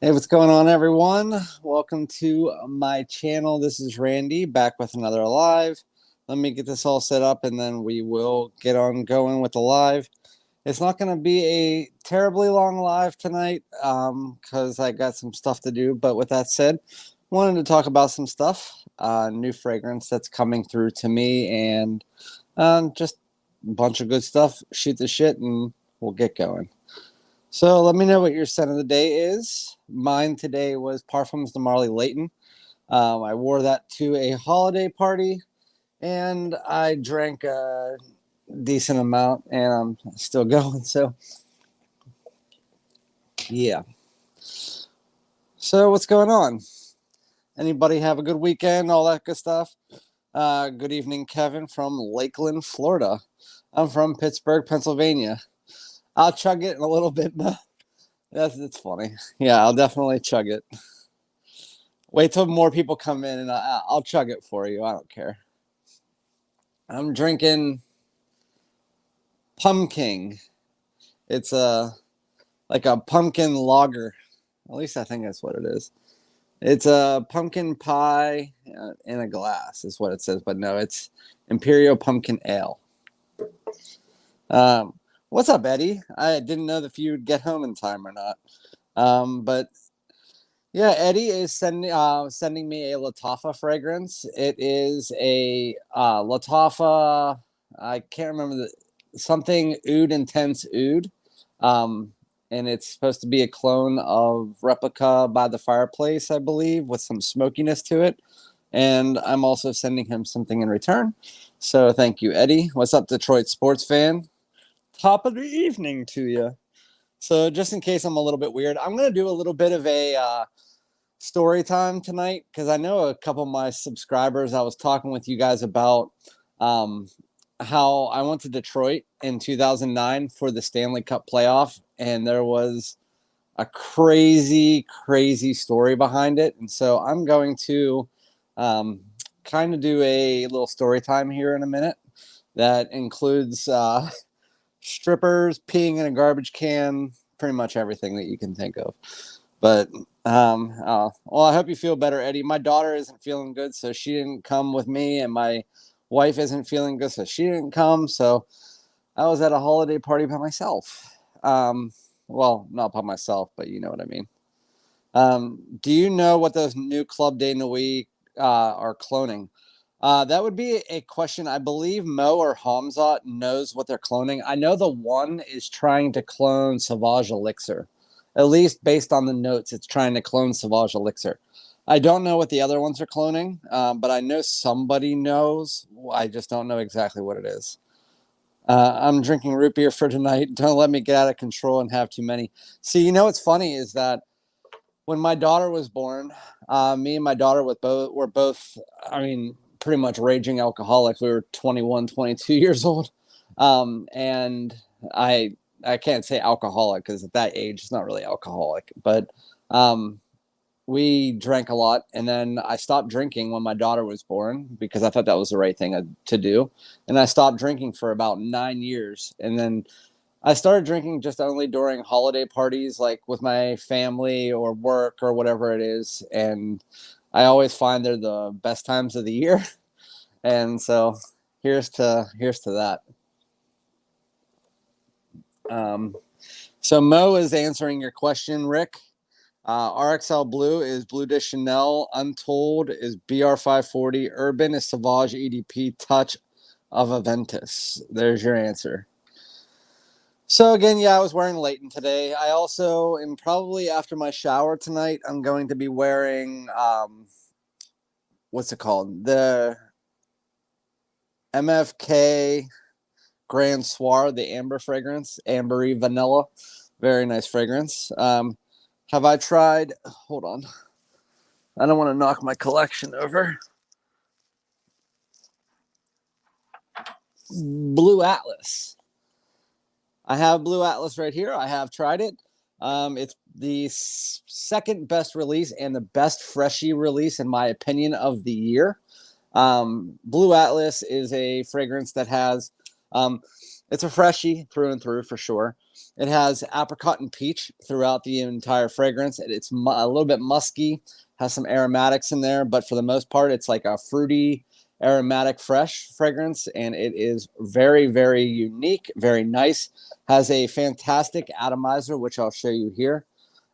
Hey, what's going on, everyone? Welcome to my channel. This is Randy, back with another live. Let me get this all set up, and then we will get on going with the live. It's not going to be a terribly long live tonight because I got some stuff to do. But with that said, wanted to talk about some stuff, new fragrance that's coming through to me, and just a bunch of good stuff. Shoot the shit, and we'll get going. So let me know what your scent of the day is. Mine today was Parfums de Marley Layton. I wore that to a holiday party, and I drank a decent amount, and I'm still going. So, yeah. So what's going on? Anybody have a good weekend? All that good stuff? Good evening, Kevin from Lakeland, Florida. I'm from Pittsburgh, Pennsylvania. I'll chug it in a little bit, but it's funny. Yeah, I'll definitely chug it. Wait till more people come in, and I'll chug it for you. I don't care. I'm drinking pumpkin. It's like a pumpkin lager. At least I think that's what it is. It's a pumpkin pie in a glass is what it says, but no, it's Imperial Pumpkin Ale. What's up, Eddie? I didn't know if you'd get home in time or not. But yeah, Eddie is sending me a Lattafa fragrance. It is a Lattafa. I can't remember something Oud Intense Oud. And it's supposed to be a clone of Replica by the Fireplace, I believe, with some smokiness to it. And I'm also sending him something in return. So thank you, Eddie. What's up, Detroit sports fan? Top of the evening to you. So just in case I'm a little bit weird, I'm going to do a little bit of a story time tonight because I know a couple of my subscribers, I was talking with you guys about how I went to Detroit in 2009 for the Stanley Cup playoff, and there was a crazy story behind it. And so I'm going to kind of do a little story time here in a minute that includes strippers peeing in a garbage can, pretty much everything that you can think of. But well, I hope you feel better, Eddie. My daughter isn't feeling good, so she didn't come with me, and my wife isn't feeling good, so she didn't come. So I was at a holiday party by myself. Well, not by myself, but you know what I mean. Do you know what those new Club de Nuit are cloning? That would be a question. I believe Mo or Hamzat knows what they're cloning. I know the one is trying to clone Sauvage Elixir. At least based on the notes, it's trying to clone Sauvage Elixir. I don't know what the other ones are cloning, but I know somebody knows. I just don't know exactly what it is. I'm drinking root beer for tonight. Don't let me get out of control and have too many. See, you know what's funny is that when my daughter was born, me and my daughter were both, I mean, pretty much raging alcoholics. We were 21, 22 years old. And I can't say alcoholic because at that age, it's not really alcoholic. But we drank a lot. And then I stopped drinking when my daughter was born because I thought that was the right thing to do. And I stopped drinking for about 9 years. And then I started drinking just only during holiday parties, like with my family or work or whatever it is. And I always find they're the best times of the year. And so here's to that. So Mo is answering your question, Rick. RXL Blue is Blue de Chanel. Untold is BR540. Urban is Sauvage EDP. Touch of Aventus. There's your answer. So again, yeah, I was wearing Layton today. I also am probably after my shower tonight, I'm going to be wearing, what's it called? The MFK Grand Soir, the amber fragrance, ambery vanilla. Very nice fragrance. Have I tried, hold on. I don't want to knock my collection over. Blue Atlas. I have Blue Atlas right here. I have tried it. It's the second best release and the best freshie release, in my opinion, of the year. Blue Atlas is a fragrance that has, it's a freshie through and through for sure. It has apricot and peach throughout the entire fragrance. It's a little bit musky, has some aromatics in there, but for the most part, it's like a fruity, aromatic, fresh fragrance, and it is very, very unique, very nice. Has a fantastic atomizer, which I'll show you here.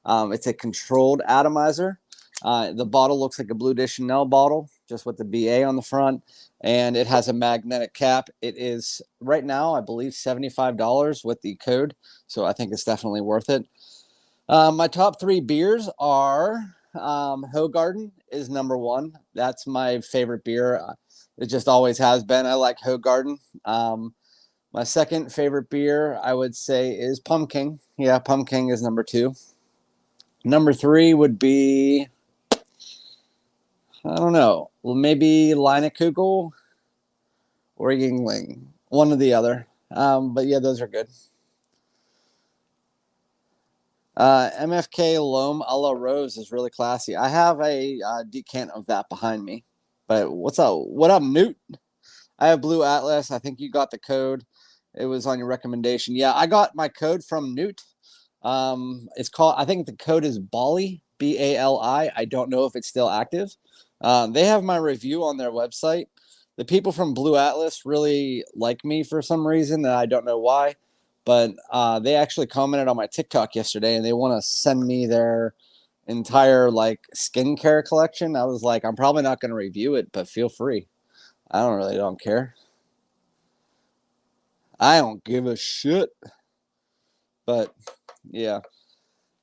It's a controlled atomizer. The bottle looks like a Blue de Chanel bottle, just with the BA on the front, and it has a magnetic cap. It is, right now, I believe, $75 with the code, so I think it's definitely worth it. My top 3 beers are Hoegaarden is number 1. That's my favorite beer. It just always has been. I like Hoegaarden. My second favorite beer, I would say, is Pumpkin. Yeah, Pumpkin is number 2. Number 3 would be, I don't know, maybe Leinekugel or Yingling. One or the other. But yeah, those are good. MFK L'Homme a la Rose is really classy. I have a decant of that behind me. But what's up? What up, Newt? I have Blue Atlas. I think you got the code. It was on your recommendation. Yeah, I got my code from Newt. It's called, I think the code is Bali, B-A-L-I. I don't know if it's still active. They have my review on their website. The people from Blue Atlas really like me for some reason, and I don't know why. But they actually commented on my TikTok yesterday, and they want to send me their entire like skincare collection. I was like, I'm probably not going to review it, but feel free. I don't care. I don't give a shit. But yeah.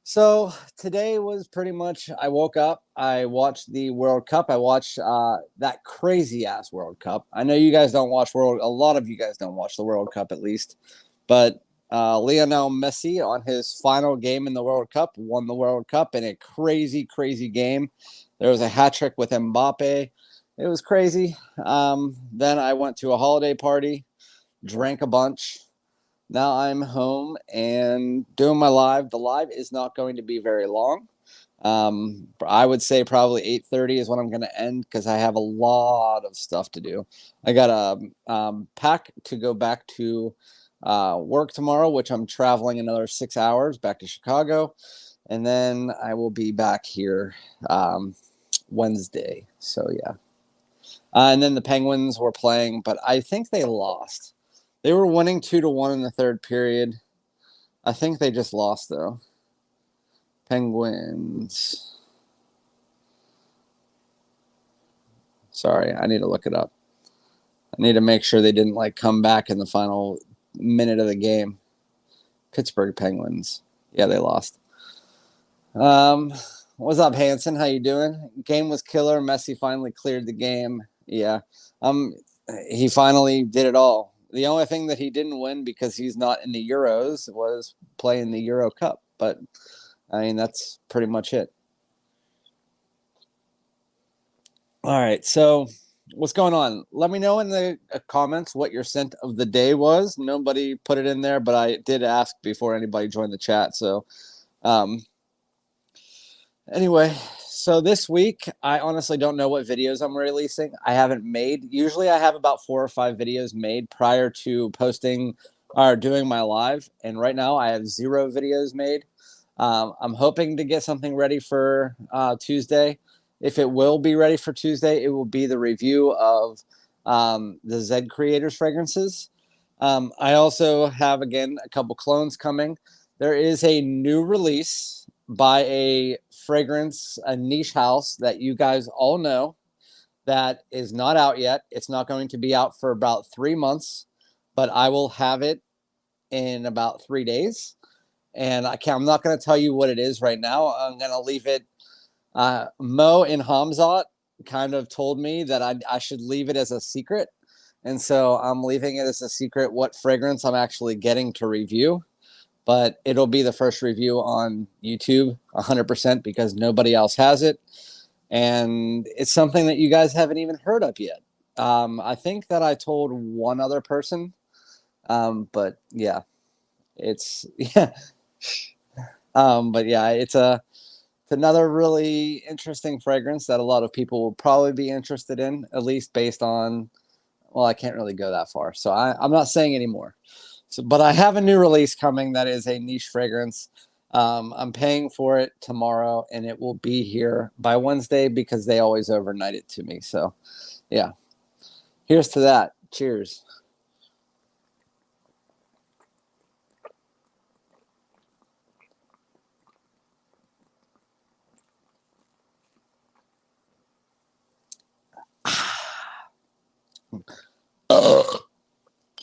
So today was pretty much, I woke up, I watched the World Cup. I watched that crazy ass World Cup. I know you guys don't watch a lot of you guys don't watch the World Cup at least, but Lionel Messi on his final game in the World Cup won the World Cup in a crazy, crazy game. There was a hat trick with Mbappe. It was crazy. Then I went to a holiday party, drank a bunch. Now I'm home and doing my live. The live is not going to be very long. I would say probably 8:30 is when I'm going to end because I have a lot of stuff to do. I got a pack to go back to work tomorrow, which I'm traveling another 6 hours back to Chicago. And then I will be back here Wednesday. So, yeah. And then the Penguins were playing, but I think they lost. They were winning 2-1 in the third period. I think they just lost, though. Penguins. Sorry, I need to look it up. I need to make sure they didn't like come back in the final minute of the game. Pittsburgh Penguins. Yeah, they lost. What's up, Hanson? How you doing? Game was killer. Messi finally cleared the game. Yeah. He finally did it all. The only thing that he didn't win because he's not in the Euros was playing the Euro Cup. But, I mean, that's pretty much it. All right, so what's going on? Let me know in the comments what your scent of the day was. Nobody put it in there, but I did ask before anybody joined the chat. So, anyway, so this week, I honestly don't know what videos I'm releasing. I haven't made. Usually I have about 4 or 5 videos made prior to posting or doing my live. And right now I have 0 videos made. I'm hoping to get something ready for Tuesday. If it will be ready for Tuesday, it will be the review of the Z Creators fragrances. I also have, again, a couple clones coming. There is a new release by a fragrance, a niche house that you guys all know that is not out yet. It's not going to be out for about 3 months, but I will have it in about 3 days. And I'm not going to tell you what it is right now. I'm going to leave it. Mo and Hamzat kind of told me that I should leave it as a secret. And so I'm leaving it as a secret what fragrance I'm actually getting to review. But it'll be the first review on YouTube 100% because nobody else has it. And it's something that you guys haven't even heard of yet. I think that I told one other person. But yeah, it's, yeah. But yeah, it's another really interesting fragrance that a lot of people will probably be interested in, at least based on, well, I can't really go that far. So I'm not saying anymore. So, but I have a new release coming that is a niche fragrance. I'm paying for it tomorrow, and it will be here by Wednesday because they always overnight it to me. So, yeah. Here's to that. Cheers.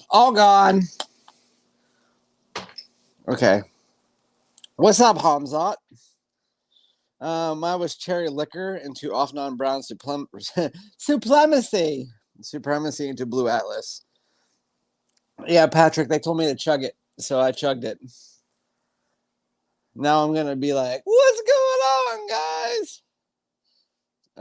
All gone. Okay. What's up, Hamzat? Mine was cherry liquor into Offnon Brown supremacy. Supremacy into Blue Atlas. Yeah, Patrick, they told me to chug it, so I chugged it. Now I'm gonna be like, what's going on, guys?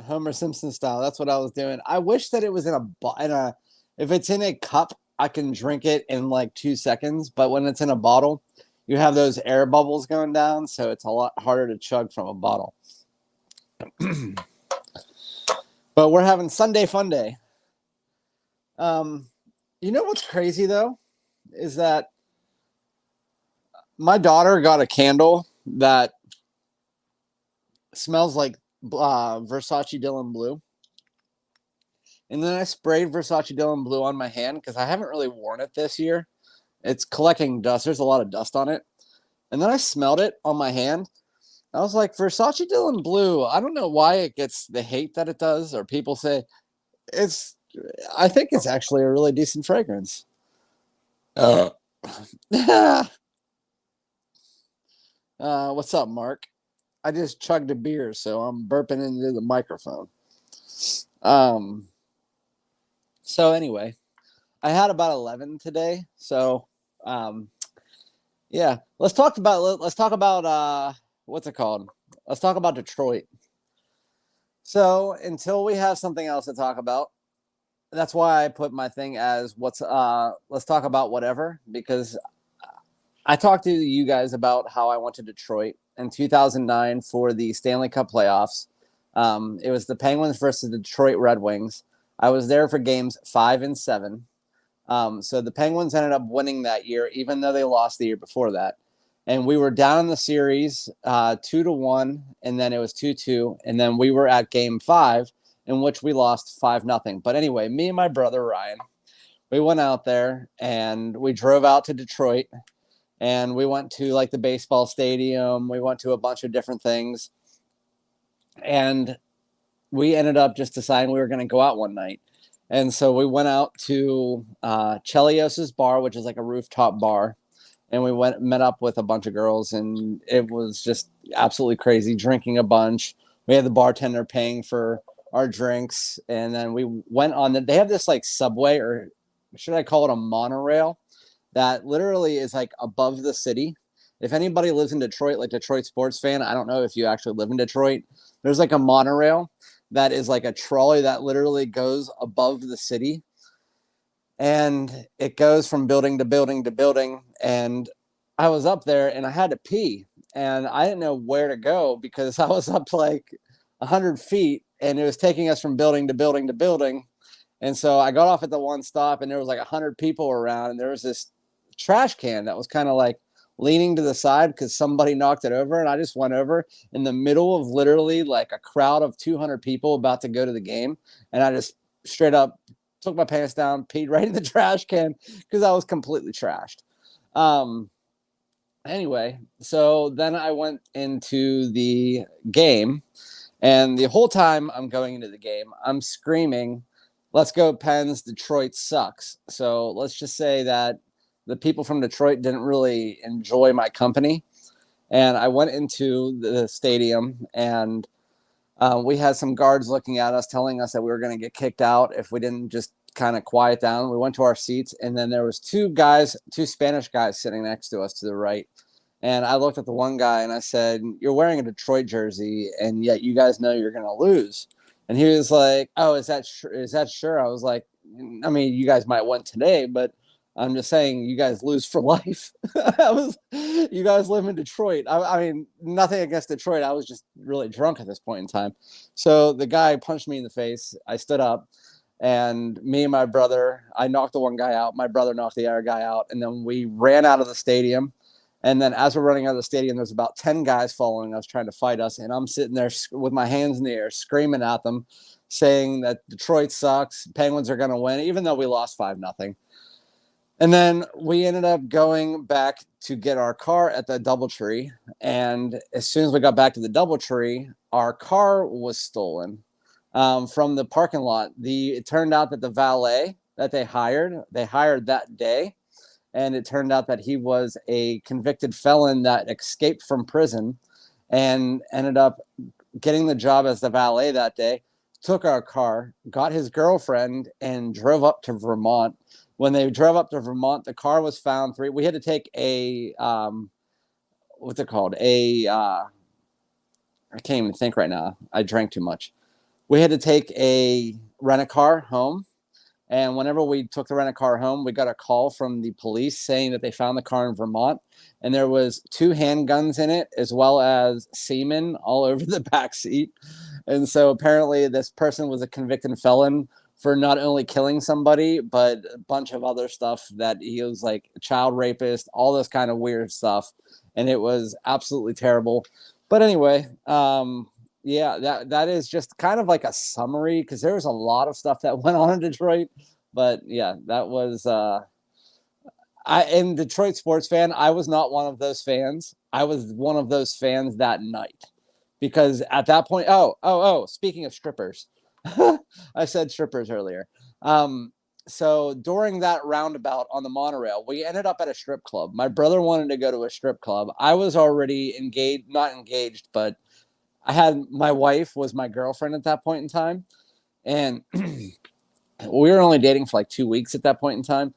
Homer Simpson style. That's what I was doing. I wish that it was in a if it's in a cup, I can drink it in like 2 seconds. But when it's in a bottle, you have those air bubbles going down, so it's a lot harder to chug from a bottle. But we're having Sunday fun day. You know what's crazy though, is that my daughter got a candle that smells like Versace Dylan Blue. And then I sprayed Versace Dylan Blue on my hand because I haven't really worn it this year. It's collecting dust. There's a lot of dust on it. And then I smelled it on my hand. I was like, Versace Dylan Blue, I don't know why it gets the hate that it does, or people say I think it's actually a really decent fragrance. What's up, Mark? I just chugged a beer, so I'm burping into the microphone. So anyway, I had about 11 today. So, yeah, let's talk about what's it called? Let's talk about Detroit. So until we have something else to talk about, that's why I put my thing as let's talk about whatever, because I talked to you guys about how I went to Detroit in 2009 for the Stanley Cup playoffs. It was the Penguins versus the Detroit Red Wings. I was there for games 5 and 7. So the Penguins ended up winning that year, even though they lost the year before that. And we were down in the series 2-1, and then it was 2-2. And then we were at game 5, in which we lost 5-0. But anyway, me and my brother, Ryan, we went out there and we drove out to Detroit, and we went to like the baseball stadium. We went to a bunch of different things. And we ended up just deciding we were going to go out one night. And so we went out to Chelios's bar, which is like a rooftop bar. And we met up with a bunch of girls, and it was just absolutely crazy, drinking a bunch. We had the bartender paying for our drinks. And then we went on they have this like subway, or should I call it a monorail, that literally is like above the city. If anybody lives in Detroit, like Detroit sports fan, I don't know if you actually live in Detroit. There's like a monorail that is like a trolley that literally goes above the city. And it goes from building to building to building. And I was up there and I had to pee. And I didn't know where to go because I was up like 100 feet and it was taking us from building to building to building. And so I got off at the one stop and there was like 100 people around. And there was this trash can that was kind of like leaning to the side because somebody knocked it over. And I just went over in the middle of literally like a crowd of 200 people about to go to the game. And I just straight up took my pants down, peed right in the trash can because I was completely trashed. Anyway, so then I went into the game, and the whole time I'm going into the game, I'm screaming, "Let's go Pens, Detroit sucks." So let's just say that the people from Detroit didn't really enjoy my company. And I went into the stadium, and we had some guards looking at us, telling us that we were going to get kicked out if we didn't just kind of quiet down. We went to our seats, and then there was two Spanish guys sitting next to us to the right. And I looked at the one guy and I said, "You're wearing a Detroit jersey, and yet you guys know you're going to lose." And he was like, "Oh, is that sure?" I was like, "I mean, you guys might win today, but I'm just saying you guys lose for life." You guys live in Detroit. I mean, nothing against Detroit. I was just really drunk at this point in time. So the guy punched me in the face. I stood up, And me and my brother, I knocked the one guy out. My brother knocked the other guy out. And then we ran out of the stadium. And then as we're running out of the stadium, there's about 10 guys following us, trying to fight us. And I'm sitting there with my hands in the air, screaming at them, saying that Detroit sucks. Penguins are going to win, even though we lost 5-0. And then we ended up going back to get our car at the DoubleTree. And as soon as we got back to the DoubleTree, our car was stolen from the parking lot. It turned out that the valet that they hired that day. And it turned out that he was a convicted felon that escaped from prison and ended up getting the job as the valet that day, took our car, got his girlfriend, and drove up to Vermont. When they drove up to Vermont, the car was found. We had to take a, what's it called? I can't even think right now. I drank too much. We had to take a rent-a-car home. And whenever we took the rent-a-car home, we got a call from the police saying that they found the car in Vermont. And there was 2 handguns in it, as well as semen all over the back seat. And so apparently this person was a convicted felon for not only killing somebody, but a bunch of other stuff, that he was like a child rapist, all this kind of weird stuff. And it was absolutely terrible. But anyway, yeah, that is just kind of like a summary, because there was a lot of stuff that went on in Detroit. But yeah, that was in Detroit sports fan. I was not one of those fans. I was one of those fans that night, because at that point, speaking of strippers, I said strippers earlier. So during that roundabout on the monorail, we ended up at a strip club. My brother wanted to go to a strip club. I was already engaged, not engaged, but I had, my wife was my girlfriend at that point in time. And we were only dating for like 2 weeks at that point in time.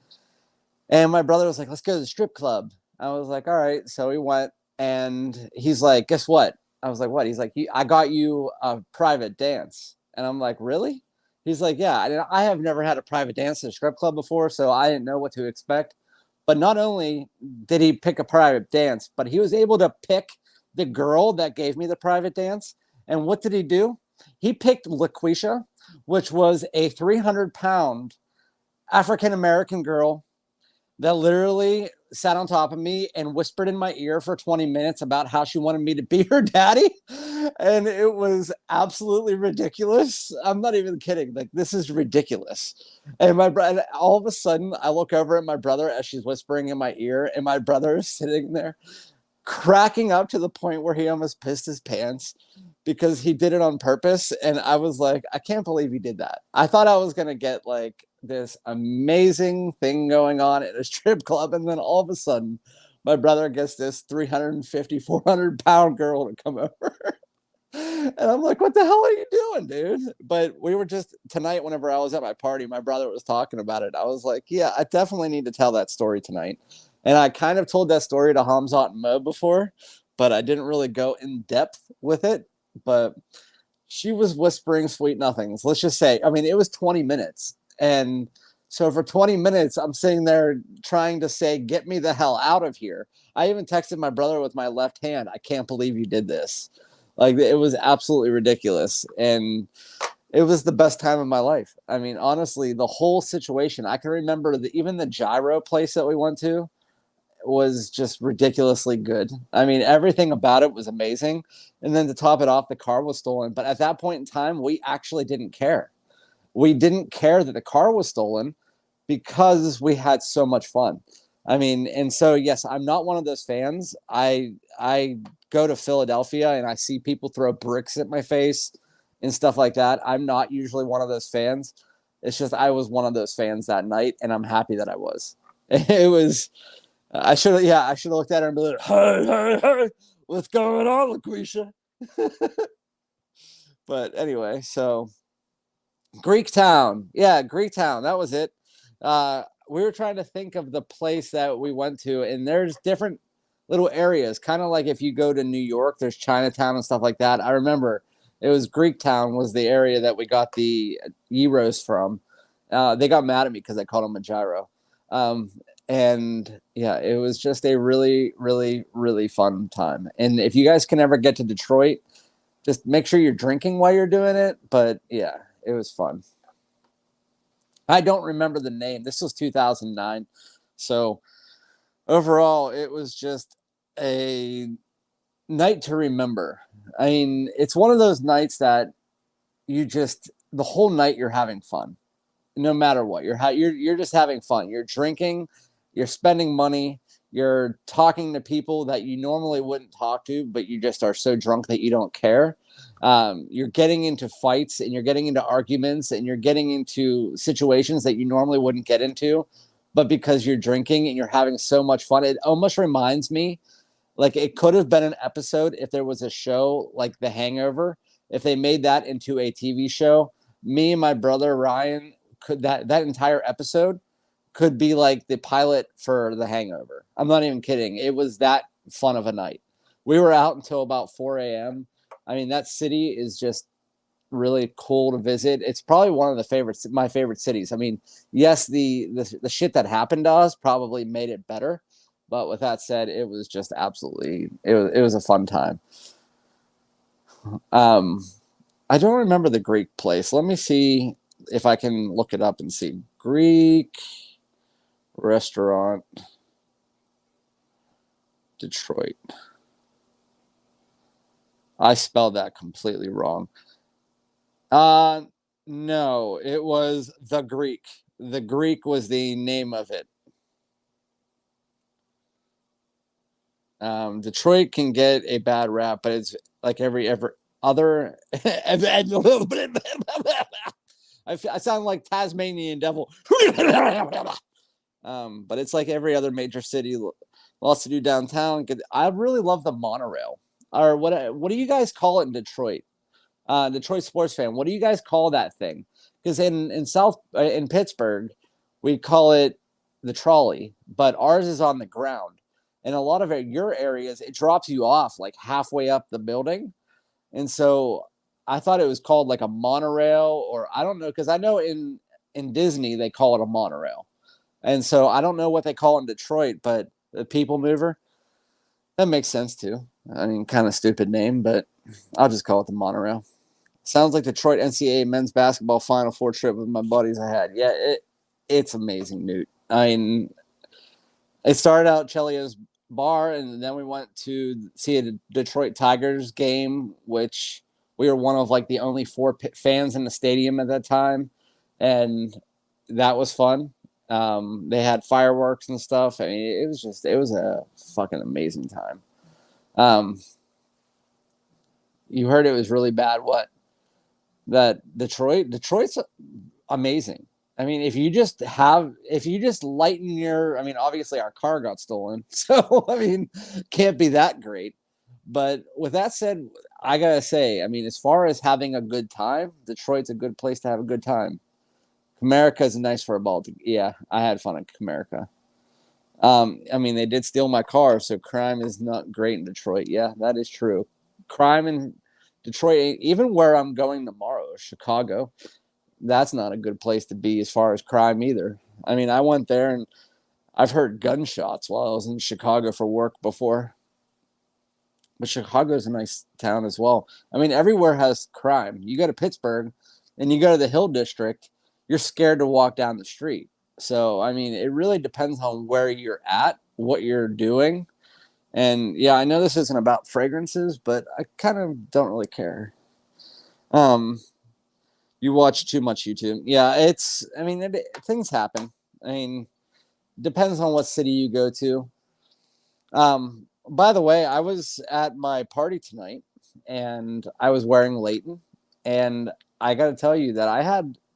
And my brother was like, let's go to the strip club. I was like, all right. So we went, and he's like, guess what? I was like, what? He's like, I got you a private dance. And I'm like, really? He's like, yeah, I have never had a private dance at a strip club before, so I didn't know what to expect. But not only did he pick a private dance, but he was able to pick the girl that gave me the private dance. And what did he do? He picked LaQuisha, which was a 300-pound African-American girl that literally sat on top of me and whispered in my ear for 20 minutes about how she wanted me to be her daddy. And it was absolutely ridiculous. I'm not even kidding. Like, this is ridiculous. And all of a sudden, I look over at my brother as she's whispering in my ear, and my brother is sitting there cracking up to the point where he almost pissed his pants, because he did it on purpose. And I was like, I can't believe he did that. I thought I was going to get like this amazing thing going on at a strip club. And then all of a sudden, my brother gets this 350, 400-pound girl to come over. And I'm like, what the hell are you doing, dude? But we were just, tonight, whenever I was at my party, my brother was talking about it. I was like, yeah, I definitely need to tell that story tonight. And I kind of told that story to Hamzat and Mo before, but I didn't really go in depth with it. But she was whispering sweet nothings. Let's just say, I mean, it was 20 minutes. And so for 20 minutes, I'm sitting there trying to say, get me the hell out of here. I even texted my brother with my left hand. I can't believe you did this. Like, it was absolutely ridiculous. And it was the best time of my life. I mean, honestly, the whole situation, I can remember even the gyro place that we went to was just ridiculously good. I mean, everything about it was amazing. And then to top it off, the car was stolen. But at that point in time, we actually didn't care. We didn't care that the car was stolen, because we had so much fun. I mean, and so, yes, I'm not one of those fans. I go to Philadelphia and I see people throw bricks at my face and stuff like that. I'm not usually one of those fans. It's just, I was one of those fans that night, and I'm happy that I was. It was, I should have looked at her and been like, hey, what's going on, LaQuisha? But anyway, so Greek Town. Yeah, Greek Town. That was it. We were trying to think of the place that we went to, and there's different little areas, kind of like if you go to New York, there's Chinatown and stuff like that. I remember it was Greek Town was the area that we got the gyros from. They got mad at me because I called them a gyro. And yeah, it was just a really, really, really fun time. And if you guys can ever get to Detroit, just make sure you're drinking while you're doing it. But yeah, it was fun. I don't remember the name. This was 2009. So overall, it was just a night to remember. I mean, it's one of those nights that you just, the whole night you're having fun. No matter what, you're just having fun. You're drinking, you're spending money, you're talking to people that you normally wouldn't talk to, but you just are so drunk that you don't care. You're getting into fights and you're getting into arguments and you're getting into situations that you normally wouldn't get into, but because you're drinking and you're having so much fun, it almost reminds me like it could have been an episode if there was a show like The Hangover. If they made that into a TV show, me and my brother Ryan could that entire episode could be like the pilot for The Hangover. I'm not even kidding. It was that fun of a night. We were out until about 4 a.m. I mean, that city is just really cool to visit. It's probably one of the favorites, my favorite cities. I mean, yes, the shit that happened to us probably made it better, but with that said, it was just absolutely it was a fun time. I don't remember the Greek place. Let me see if I can look it up and see. Greek restaurant, Detroit. I spelled that completely wrong. No, it was the Greek. The Greek was the name of it. Detroit can get a bad rap, but it's like every other. I sound like Tasmanian devil. But it's like every other major city. Lots to do downtown. I really love the monorail. Or what do you guys call it in Detroit? Detroit sports fan. What do you guys call that thing? Because in Pittsburgh, we call it the trolley, but ours is on the ground. And a lot of your areas, it drops you off like halfway up the building. And so I thought it was called like a monorail, or I don't know, because I know in Disney they call it a monorail. And so I don't know what they call it in Detroit, but the people mover, that makes sense too. I mean, kind of stupid name, but I'll just call it the monorail. Sounds like Detroit NCAA men's basketball Final Four trip with my buddies I had. Yeah, it's amazing, Newt. I mean, it started out Chelio's bar, and then we went to see a Detroit Tigers game, which we were one of like the only four fans in the stadium at that time, and that was fun. They had fireworks and stuff. I mean, it was a fucking amazing time. You heard it was really bad. What? That Detroit's amazing. I mean, if you just lighten your, I mean, obviously our car got stolen, so I mean, can't be that great. But with that said, I gotta say, I mean, as far as having a good time, Detroit's a good place to have a good time. Comerica is nice for a ball. Yeah, I had fun at Comerica. I mean, they did steal my car, so crime is not great in Detroit. Yeah, that is true. Crime in Detroit, even where I'm going tomorrow, Chicago, that's not a good place to be as far as crime either. I mean, I went there and I've heard gunshots while I was in Chicago for work before. But Chicago's a nice town as well. I mean, everywhere has crime. You go to Pittsburgh and you go to the Hill District, you're scared to walk down the street. So, I mean, it really depends on where you're at, what you're doing. And yeah, I know this isn't about fragrances, but I kind of don't really care. Um, you watch too much YouTube. Yeah, I mean, things happen. I mean, depends on what city you go to. By the way, I was at my party tonight and I was wearing Leighton, and I got to tell you that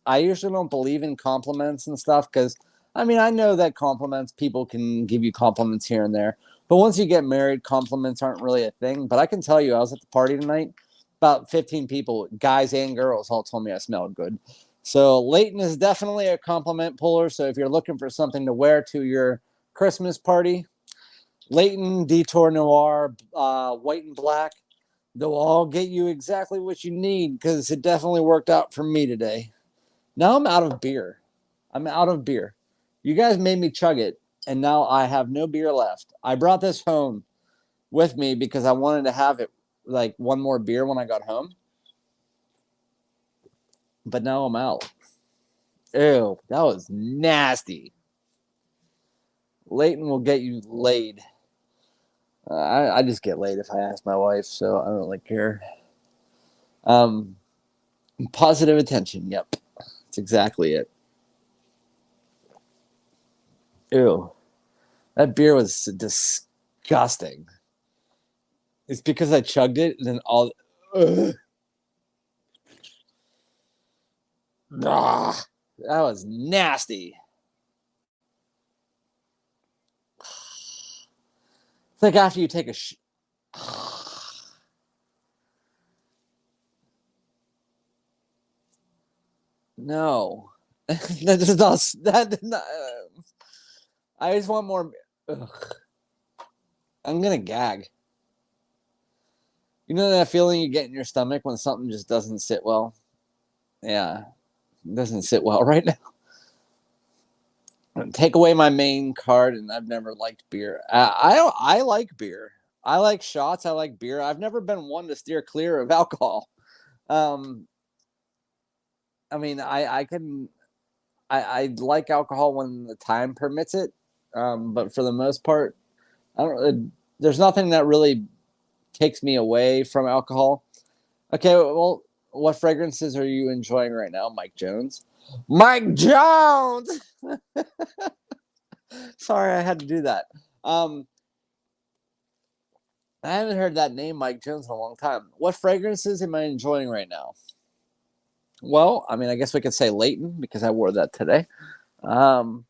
I usually don't believe in compliments and stuff because I mean, I know that compliments, people can give you compliments here and there, but once you get married, compliments aren't really a thing. But I can tell you, I was at the party tonight, about 15 people, guys and girls, all told me I smelled good. So Leighton is definitely a compliment puller. So if you're looking for something to wear to your Christmas party, Leighton, Detour Noir, White and Black, they'll all get you exactly what you need because it definitely worked out for me today. Now I'm out of beer. I'm out of beer. You guys made me chug it, and now I have no beer left. I brought this home with me because I wanted to have it like one more beer when I got home. But now I'm out. Ew, that was nasty. Leighton will get you laid. I just get laid if I ask my wife, so I don't really care. Positive attention. Yep, that's exactly it. Ew, that beer was disgusting. It's because I chugged it and then all. That was nasty. It's like after you take a no. That does not. That did not. I just want more. Ugh. I'm gonna gag. You know that feeling you get in your stomach when something just doesn't sit well? Yeah, it doesn't sit well right now. Take away my main card, and I've never liked beer. I like beer. I like shots. I like beer. I've never been one to steer clear of alcohol. I mean, I like alcohol when the time permits it, but for the most part, I don't. There's nothing that really takes me away from alcohol. Okay, well, what fragrances are you enjoying right now, Mike Jones? Mike Jones. Sorry, I had to do that. I haven't heard that name, Mike Jones, in a long time. What fragrances am I enjoying right now? Well, I mean, I guess we could say Leighton because I wore that today. Tom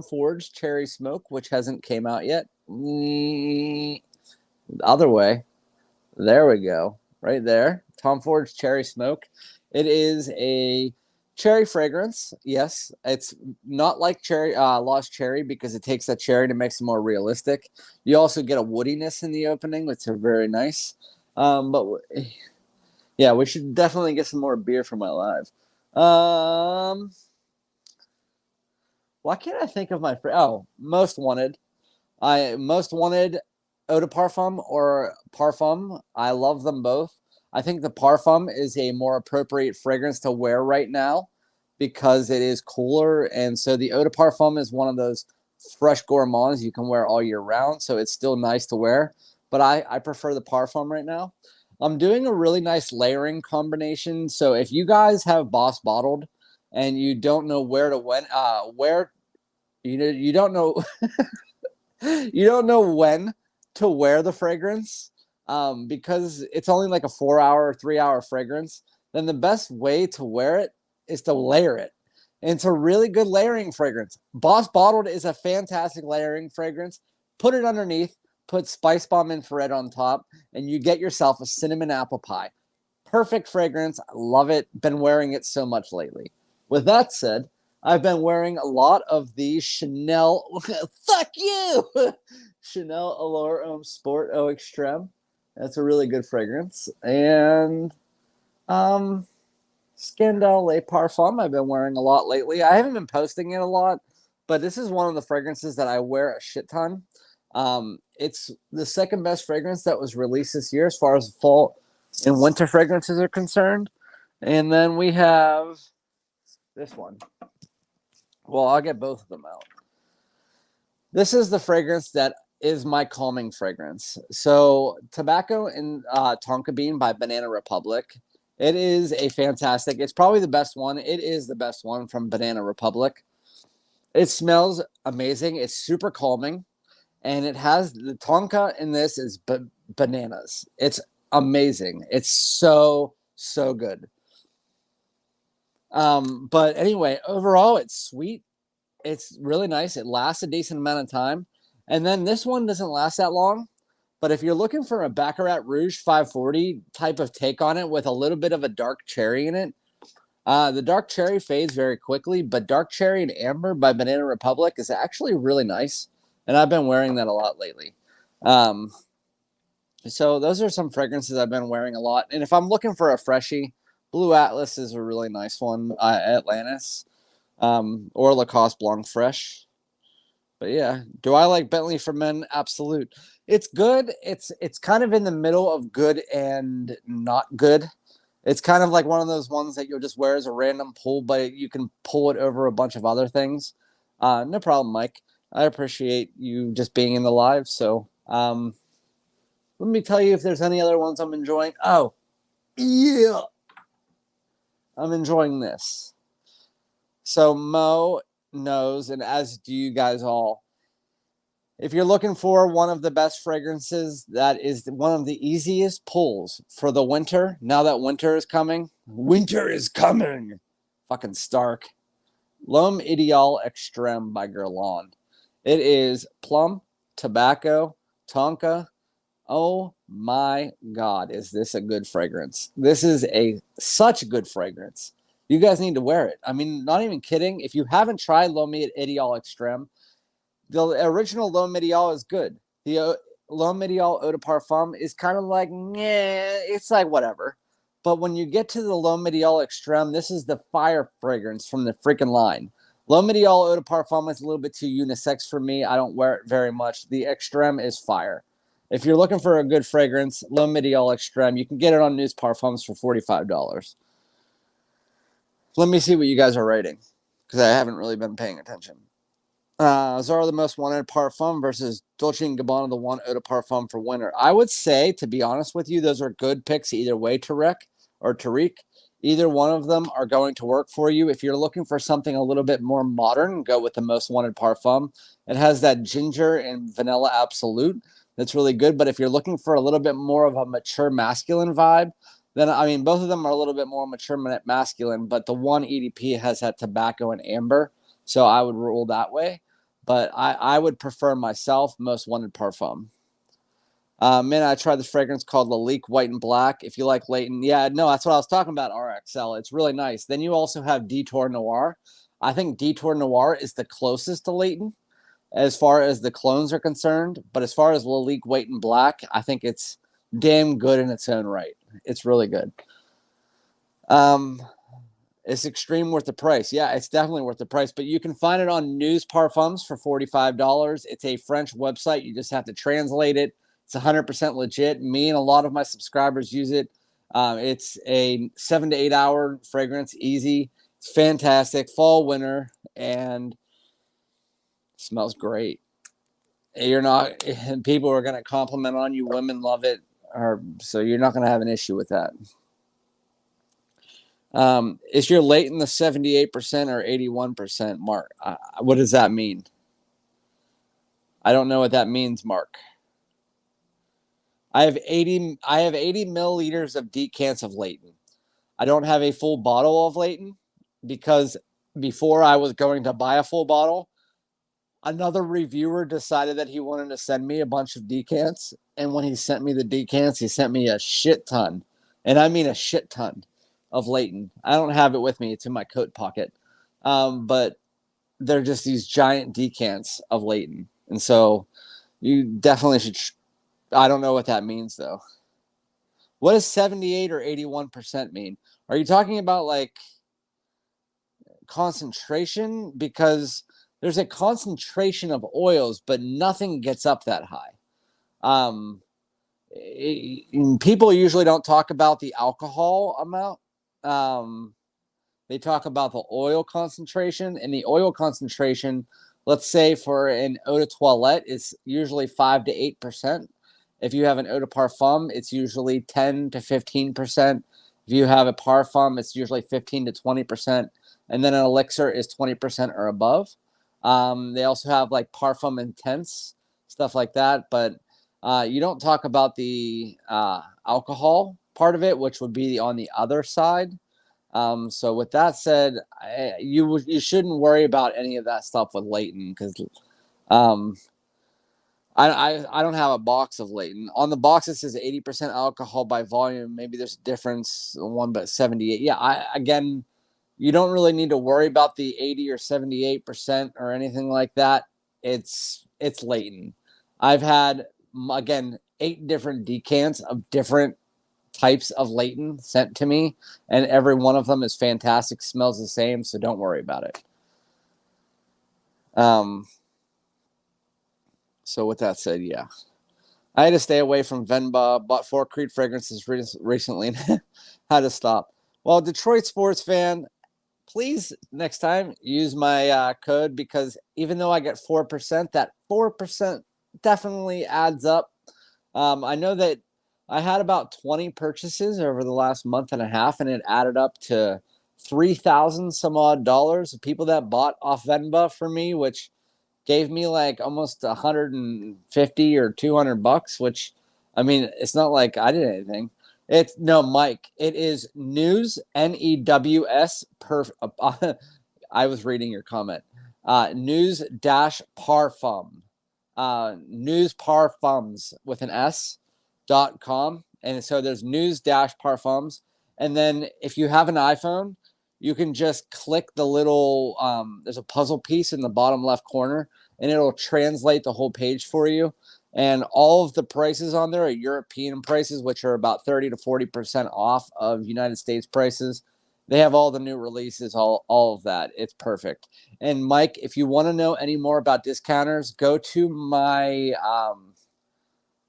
Ford's Cherry Smoke, which hasn't came out yet. The other way. There we go. Right there. Tom Ford's Cherry Smoke. It is a cherry fragrance. Yes, it's not like cherry Lost Cherry because it takes that cherry to make it more realistic. You also get a woodiness in the opening, which are very nice. But yeah, we should definitely get some more beer for my live. Why can't I think of my Most Wanted. Most Wanted Eau de Parfum or Parfum. I love them both. I think the Parfum is a more appropriate fragrance to wear right now because it is cooler. And so the Eau de Parfum is one of those fresh gourmands you can wear all year round. So it's still nice to wear. But I prefer the Parfum right now. I'm doing a really nice layering combination. So if you guys have Boss Bottled and you don't know where to you don't know you don't know when to wear the fragrance because it's only like a 4-hour, 3-hour fragrance, then the best way to wear it is to layer it. And it's a really good layering fragrance. Boss Bottled is a fantastic layering fragrance. Put it underneath, put Spice Bomb Infrared on top, and you get yourself a cinnamon apple pie. Perfect fragrance. I love it. Been wearing it so much lately. With that said, I've been wearing a lot of the Chanel. Fuck you! Chanel Allure Sport Eau Extreme. That's a really good fragrance. And Scandale Le Parfum I've been wearing a lot lately. I haven't been posting it a lot, but this is one of the fragrances that I wear a shit ton. It's the second best fragrance that was released this year as far as fall and winter fragrances are concerned. And then we have this one. Well, I'll get both of them out. This is the fragrance that is my calming fragrance. So Tobacco and Tonka Bean by Banana Republic. It is a fantastic, it's probably the best one. It is the best one from Banana Republic. It smells amazing. It's super calming. And it has the Tonka in this is bananas. It's amazing. It's so, so good. But anyway, overall, it's sweet. It's really nice. It lasts a decent amount of time. And then this one doesn't last that long. But if you're looking for a Baccarat Rouge 540 type of take on it with a little bit of a dark cherry in it, the dark cherry fades very quickly. But Dark Cherry and Amber by Banana Republic is actually really nice. And I've been wearing that a lot lately. So those are some fragrances I've been wearing a lot. And if I'm looking for a freshie, Blue Atlas is a really nice one. Atlantis. Or Lacoste Blanc Fresh. But yeah, do I like Bentley for Men? Absolute. It's good. It's kind of in the middle of good and not good. It's kind of like one of those ones that you'll just wear as a random pull, but you can pull it over a bunch of other things. No problem, Mike. I appreciate you just being in the live. So let me tell you if there's any other ones I'm enjoying. Oh, yeah. I'm enjoying this. So Mo knows, and as do you guys all, if you're looking for one of the best fragrances, that is one of the easiest pulls for the winter. Now that winter is coming. Winter is coming. Fucking Stark. L'Homme Ideal Extreme by Guerlain. It is plum, tobacco, tonka. Oh my God, is this a good fragrance? This is such a good fragrance. You guys need to wear it. I mean, not even kidding. If you haven't tried L'Homme Ideal Extreme, the original L'Homme Ideal is good. The L'Homme Ideal Eau de Parfum is kind of like, yeah, it's like whatever. But when you get to the L'Homme Ideal Extreme, this is the fire fragrance from the freaking line. L'Homme Ideal Eau de Parfum is a little bit too unisex for me. I don't wear it very much. The Extreme is fire. If you're looking for a good fragrance, L'Homme Ideal Extreme, you can get it on News Parfums for $45. Let me see what you guys are rating, because I haven't really been paying attention. Zara the Most Wanted Parfum versus Dolce & Gabbana the One Eau de Parfum for winter. I would say, to be honest with you, those are good picks either way, Tarek or Tariq. Either one of them are going to work for you. If you're looking for something a little bit more modern, go with the Most Wanted Parfum. It has that ginger and vanilla absolute. That's really good. But if you're looking for a little bit more of a mature masculine vibe, then, I mean, both of them are a little bit more mature masculine, but the one EDP has that tobacco and amber. So I would rule that way. But I would prefer myself Most Wanted Parfum. Man, I tried the fragrance called Lalique White and Black. If you like Leighton, yeah, no, that's what I was talking about, RXL. It's really nice. Then you also have Detour Noir. I think Detour Noir is the closest to Leighton as far as the clones are concerned. But as far as Lalique White and Black, I think it's damn good in its own right. It's really good. It's extreme worth the price. Yeah, it's definitely worth the price. But you can find it on News Parfums for $45. It's a French website. You just have to translate it. It's 100% legit. Me and a lot of my subscribers use it. It's a 7 to 8 hour fragrance. Easy. It's fantastic. Fall, winter, and smells great. You're not, people are going to compliment on you. Women love it. So you're not going to have an issue with that. Is your Leighton the 78% or 81%, Mark? What does that mean? I don't know what that means, Mark. I have 80 milliliters of decants of Leighton. I don't have a full bottle of Leighton because before I was going to buy a full bottle, another reviewer decided that he wanted to send me a bunch of decants. And when he sent me the decants, he sent me a shit ton. And I mean a shit ton of Leighton. I don't have it with me. It's in my coat pocket. But they're just these giant decants of Leighton. And so you definitely should. I don't know what that means, though. What does 78 or 81% mean? Are you talking about like concentration? Because there's a concentration of oils, but nothing gets up that high. People usually don't talk about the alcohol amount. They talk about the oil concentration, and the oil concentration, let's say for an eau de toilette, is usually 5 to 8%. If you have an eau de parfum, it's usually 10 to 15%. If you have a parfum, it's usually 15 to 20%. And then an elixir is 20% or above. They also have like parfum intense, stuff like that. But you don't talk about the alcohol part of it, which would be on the other side. So with that said, you shouldn't worry about any of that stuff with Leighton because I don't have a box of Leighton. On the box it says 80% alcohol by volume. Maybe there's a difference one, but 78. Yeah, again, you don't really need to worry about the 80 or 78% or anything like that. It's Leighton. I've had again 8 different decants of different types of Leighton sent to me, and every one of them is fantastic, smells the same, so don't worry about it. So with that said, yeah. I had to stay away from Venba. Bought 4 Creed fragrances recently and had to stop. Well, Detroit sports fan, please next time use my code, because even though I get 4%, that 4% definitely adds up. I know that I had about 20 purchases over the last month and a half, and it added up to 3,000 some odd dollars of people that bought off Venba for me, which gave me like almost 150 or 200 bucks, which, I mean, it's not like I did anything. It's no, Mike. It is news, NEWS. I was reading your comment. News dash parfum. News parfums with an S.com. And so there's news dash parfums. And then if you have an iPhone, you can just click the little, there's a puzzle piece in the bottom left corner, and it'll translate the whole page for you. And all of the prices on there are European prices, which are about 30 to 40% off of United States prices. They have all the new releases, all of that. It's perfect. And Mike, if you want to know any more about discounters, go to my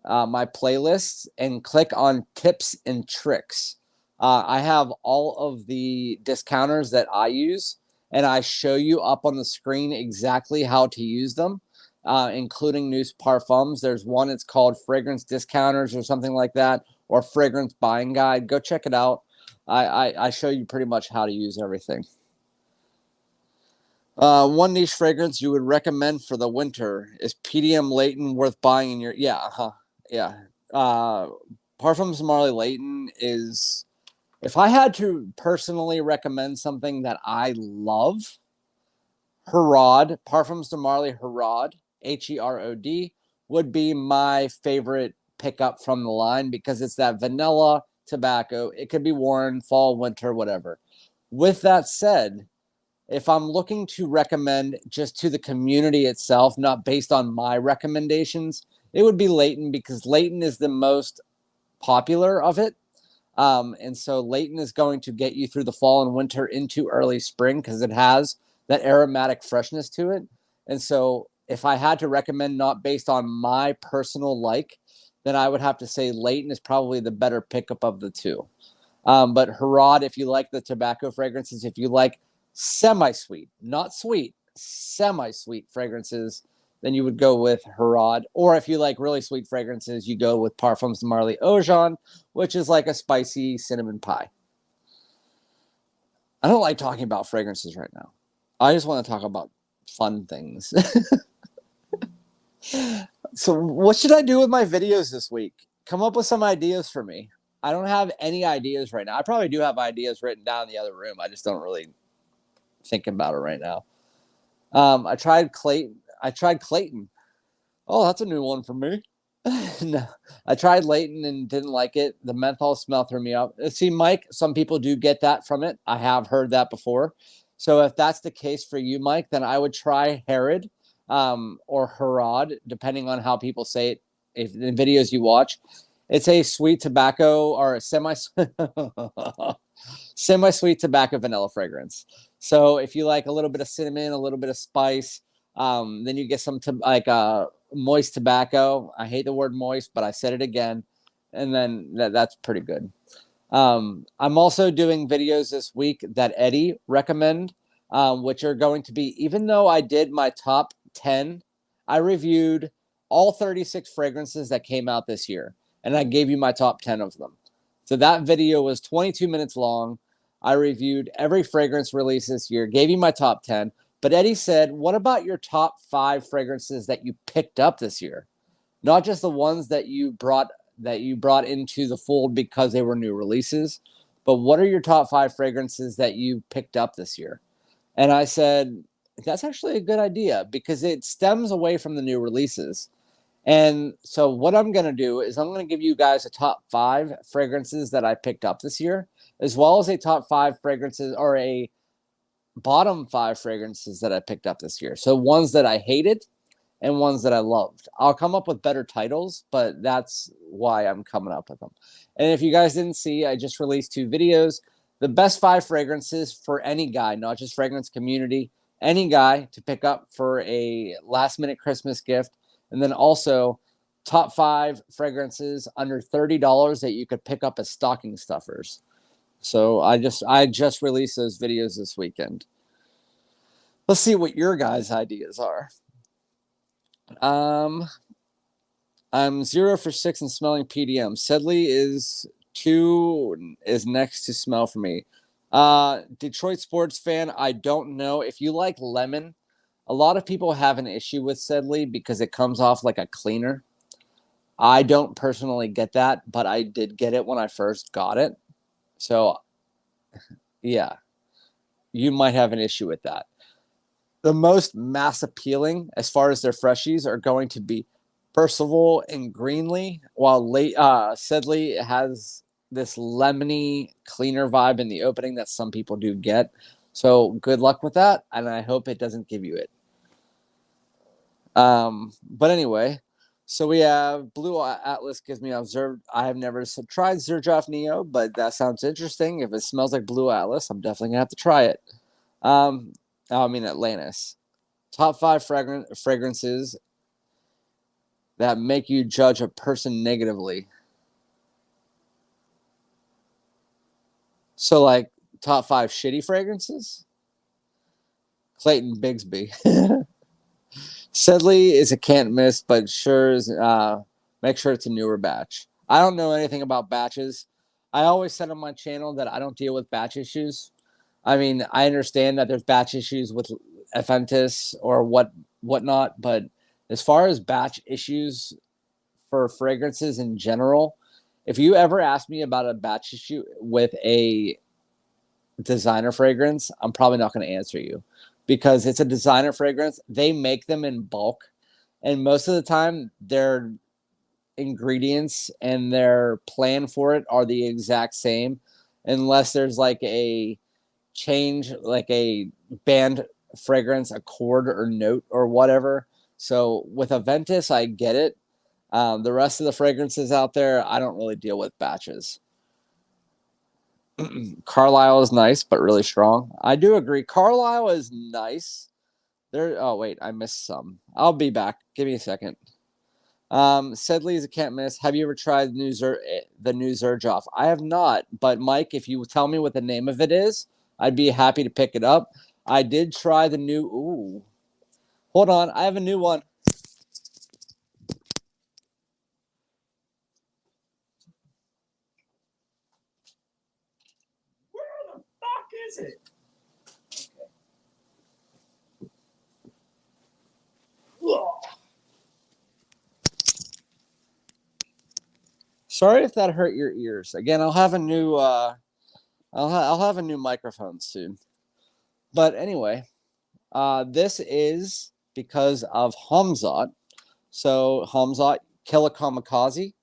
my playlists and click on tips and tricks. I have all of the discounters that I use, and I show you up on the screen exactly how to use them, including new parfums. There's one, it's called Fragrance Discounters or something like that, or Fragrance Buying Guide. Go check it out. I show you pretty much how to use everything. One niche fragrance you would recommend for the winter is PDM Layton, worth buying in your... Yeah, yeah. Parfums Marley Layton is... If I had to personally recommend something that I love, Herod, Parfums de Marley Herod, Herod, would be my favorite pickup from the line, because it's that vanilla tobacco. It could be worn fall, winter, whatever. With that said, if I'm looking to recommend just to the community itself, not based on my recommendations, it would be Layton, because Layton is the most popular of it. And so Layton is going to get you through the fall and winter into early spring, because it has that aromatic freshness to it. And so if I had to recommend, not based on my personal like, then I would have to say Layton is probably the better pickup of the two. But Herod, if you like the tobacco fragrances, if you like semi-sweet, not sweet, semi-sweet fragrances, then you would go with Herod. Or if you like really sweet fragrances, you go with Parfums de Marley Ojan, which is like a spicy cinnamon pie. I don't like talking about fragrances right now. I just want to talk about fun things. So what should I do with my videos this week? Come up with some ideas for me. I don't have any ideas right now. I probably do have ideas written down in the other room. I just don't really think about it right now. I tried Clayton. Oh, that's a new one for me. No, I tried Layton and didn't like it. The menthol smell threw me up. See, Mike, some people do get that from it. I have heard that before. So if that's the case for you, Mike, then I would try Herod or Herod, depending on how people say it. If the videos you watch, it's a sweet tobacco or a semi-sweet tobacco vanilla fragrance. So if you like a little bit of cinnamon, a little bit of spice, then you get some moist tobacco. I hate the word moist, but I said it again. And then that's pretty good. I'm also doing videos this week that Eddie recommend, which are going to be, even though I did my top 10, I reviewed all 36 fragrances that came out this year, and I gave you my top 10 of them. So that video was 22 minutes long. I reviewed every fragrance release this year, gave you my top 10. But Eddie said, what about your top 5 fragrances that you picked up this year? Not just the ones that you brought into the fold because they were new releases, but what are your top 5 fragrances that you picked up this year? And I said, that's actually a good idea, because it stems away from the new releases. And so what I'm going to do is I'm going to give you guys a top 5 fragrances that I picked up this year, as well as a top 5 fragrances, or a bottom 5 fragrances that I picked up this year. So ones that I hated and ones that I loved. I'll come up with better titles, but that's why I'm coming up with them. And if you guys didn't see, I just released 2 videos. The best 5 fragrances for any guy, not just fragrance community, any guy to pick up for a last-minute Christmas gift. And then also top 5 fragrances under $30 that you could pick up as stocking stuffers. So I just released those videos this weekend. Let's see what your guys' ideas are. I'm 0 for 6 in smelling PDM. Sedley is next to smell for me. Detroit sports fan, I don't know. If you like lemon, a lot of people have an issue with Sedley because it comes off like a cleaner. I don't personally get that, but I did get it when I first got it. So, yeah, you might have an issue with that. The most mass appealing as far as their freshies are going to be Percival and Greenlee, while Sedley has this lemony, cleaner vibe in the opening that some people do get. So good luck with that, and I hope it doesn't give you it. But anyway, so we have Blue Atlas gives me observed. I have never tried Xerjoff Neo, but that sounds interesting. If it smells like Blue Atlas, I'm definitely gonna have to try it. I mean Atlantis. Top 5 fragrances that make you judge a person negatively. So, like, top 5 shitty fragrances? Clayton Bigsby. Sedley is a can't miss, but sure is, make sure it's a newer batch. I don't know anything about batches. I always said on my channel that I don't deal with batch issues. I mean, I understand that there's batch issues with Aventis or whatnot, but as far as batch issues for fragrances in general, if you ever ask me about a batch issue with a designer fragrance, I'm probably not going to answer you because it's a designer fragrance. They make them in bulk, and most of the time their ingredients and their plan for it are the exact same, unless there's like a change, like a band fragrance, accord or note or whatever. So with Aventis, I get it. The rest of the fragrances out there, I don't really deal with batches. Carlisle is nice, but really strong. I do agree. Carlisle is nice. Oh, wait, I missed some. I'll be back. Give me a second. Sedley is a can't miss. Have you ever tried the new Xerjoff? I have not, but Mike, if you tell me what the name of it is, I'd be happy to pick it up. I did try the new... Ooh. Hold on. I have a new one. Where the fuck is it? Okay. Sorry if that hurt your ears. Again, I'll have a new I'll have a new microphone soon. But anyway, this is because of Hamzat. So Hamzat Killa Kamikaze,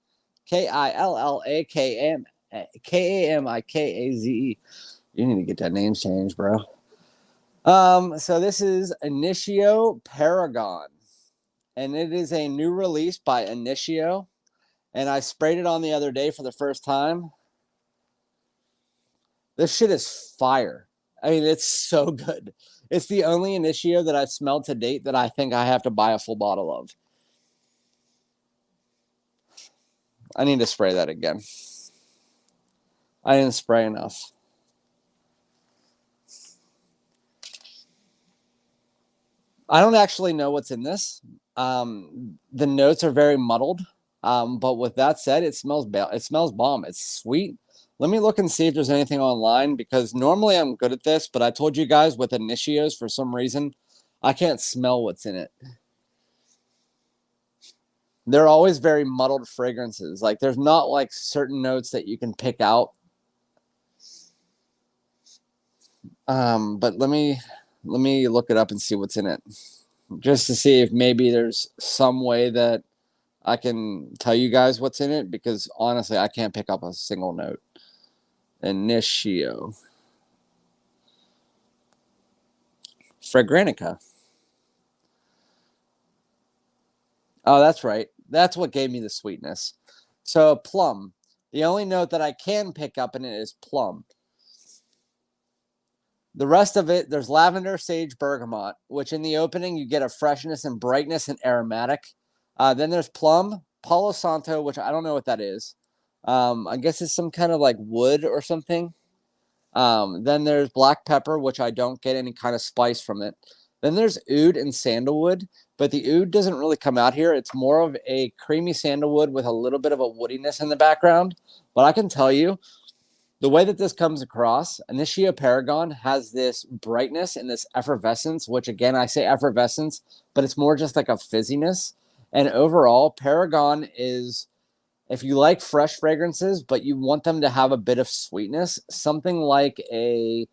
KILLAKAMIKAZE. You need to get that name changed, bro. So this is Initio Paragon, and it is a new release by Initio. And I sprayed it on the other day for the first time. This shit is fire. I mean, it's so good. It's the only Initio that I've smelled to date that I think I have to buy a full bottle of. I need to spray that again. I didn't spray enough. I don't actually know what's in this. The notes are very muddled. But with that said, it smells bomb. It's sweet. Let me look and see if there's anything online, because normally I'm good at this, but I told you guys with Initios, for some reason, I can't smell what's in it. They're always very muddled fragrances. Like, there's not like certain notes that you can pick out. But let me look it up and see what's in it, just to see if maybe there's some way that I can tell you guys what's in it, because honestly, I can't pick up a single note. Initio. Fragrantica. Oh, that's right. That's what gave me the sweetness. So, plum. The only note that I can pick up in it is plum. The rest of it, there's lavender, sage, bergamot, which in the opening, you get a freshness and brightness and aromatic. Then there's plum, Palo Santo, which I don't know what that is. I guess it's some kind of like wood or something. Then there's black pepper, which I don't get any kind of spice from it. Then there's oud and sandalwood, but the oud doesn't really come out here. It's more of a creamy sandalwood with a little bit of a woodiness in the background. But I can tell you, the way that this comes across, Initio Paragon has this brightness and this effervescence, which again, I say effervescence, but it's more just like a fizziness. And overall, Paragon is, if you like fresh fragrances, but you want them to have a bit of sweetness, something like a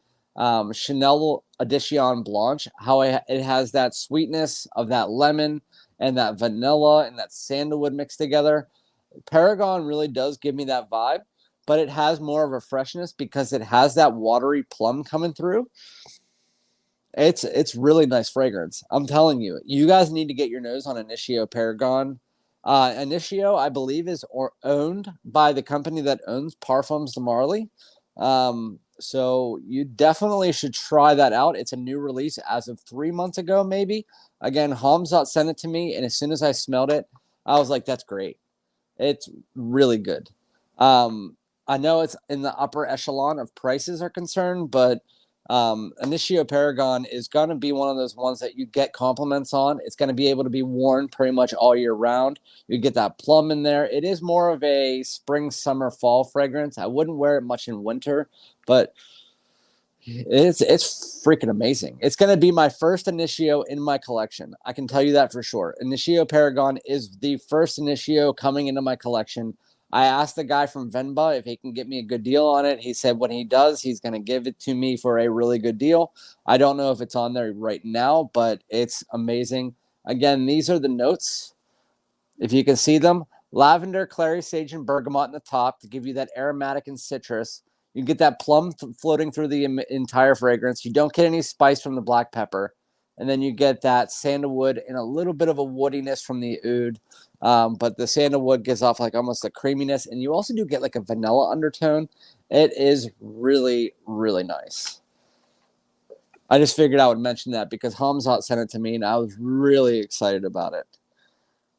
Chanel Edition Blanche, how it has that sweetness of that lemon and that vanilla and that sandalwood mixed together. Paragon really does give me that vibe, but it has more of a freshness because it has that watery plum coming through. It's really nice fragrance. I'm telling you, you guys need to get your nose on Initio Paragon. Initio, I believe, is owned by the company that owns Parfums de Marly. So you definitely should try that out. It's a new release as of 3 months ago, maybe. Again, Hamzat sent it to me, and as soon as I smelled it, I was like, that's great. It's really good. I know it's in the upper echelon of prices are concerned, but Initio Paragon is going to be one of those ones that you get compliments on. It's going to be able to be worn pretty much all year round. You get that plum in there. It is more of a spring, summer, fall fragrance. I wouldn't wear it much in winter, but it's freaking amazing. It's going to be my first Initio in my collection. I can tell you that for sure. Initio Paragon is the first Initio coming into my collection. I asked the guy from Venba if he can get me a good deal on it. He said when he does, he's going to give it to me for a really good deal. I don't know if it's on there right now, but it's amazing. Again, these are the notes. If you can see them, lavender, clary sage, and bergamot in the top to give you that aromatic and citrus. You get that plum floating through the entire fragrance. You don't get any spice from the black pepper. And then you get that sandalwood and a little bit of a woodiness from the oud. But the sandalwood gives off like almost a creaminess. And you also do get like a vanilla undertone. It is really, really nice. I just figured I would mention that because Hamzat sent it to me and I was really excited about it.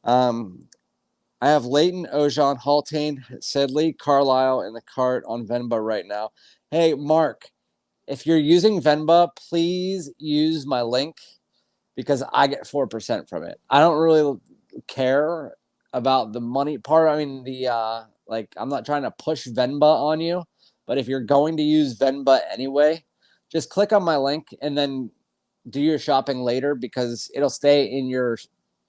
I have Leighton, Ojon, Haltane, Sedley, Carlisle in the cart on Venba right now. Hey, Mark, if you're using Venba, please use my link because I get 4% from it. I don't really care about the money part. I mean, I'm not trying to push Venba on you, but if you're going to use Venba anyway, just click on my link and then do your shopping later because it'll stay in your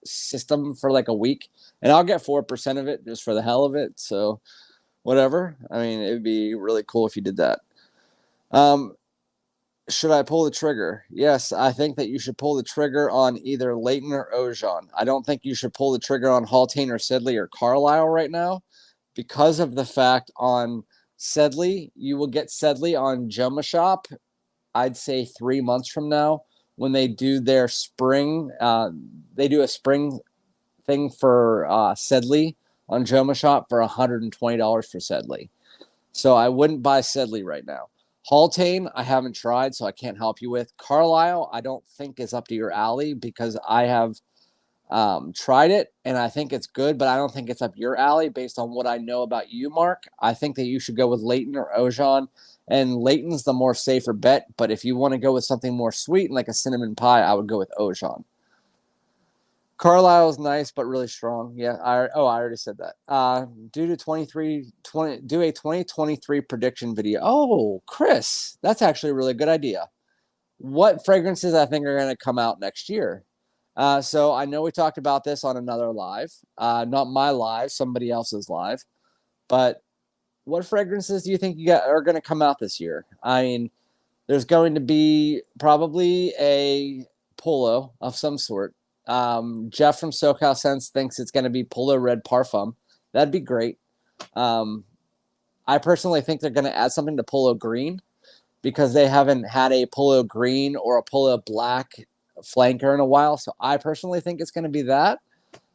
system for like a week and I'll get 4% of it just for the hell of it. So whatever. I mean, it would be really cool if you did that. Should I pull the trigger? Yes, I think that you should pull the trigger on either Leighton or Ojon. I don't think you should pull the trigger on Haltane or Sedley or Carlisle right now because of the fact on Sedley, you will get Sedley on Joma Shop, I'd say 3 months from now when they do their spring. They do a spring thing for Sedley on Joma Shop for $120 for Sedley. So I wouldn't buy Sedley right now. Haltane, I haven't tried, so I can't help you with. Carlisle, I don't think is up to your alley because I have tried it, and I think it's good, but I don't think it's up your alley based on what I know about you, Mark. I think that you should go with Leighton or Ojon, and Leighton's the more safer bet, but if you want to go with something more sweet, like a cinnamon pie, I would go with Ojon. Carlisle is nice, but really strong. Yeah, I already said that. Do a 2023 prediction video. Oh, Chris, that's actually a really good idea. What fragrances I think are going to come out next year? So I know we talked about this on another live, not my live, somebody else's live. But what fragrances do you think are going to come out this year? I mean, there's going to be probably a Polo of some sort. Jeff from SoCal Sense thinks it's going to be Polo Red Parfum. That'd be great. I personally think they're going to add something to Polo Green because they haven't had a Polo Green or a Polo Black flanker in a while. So I personally think it's going to be that.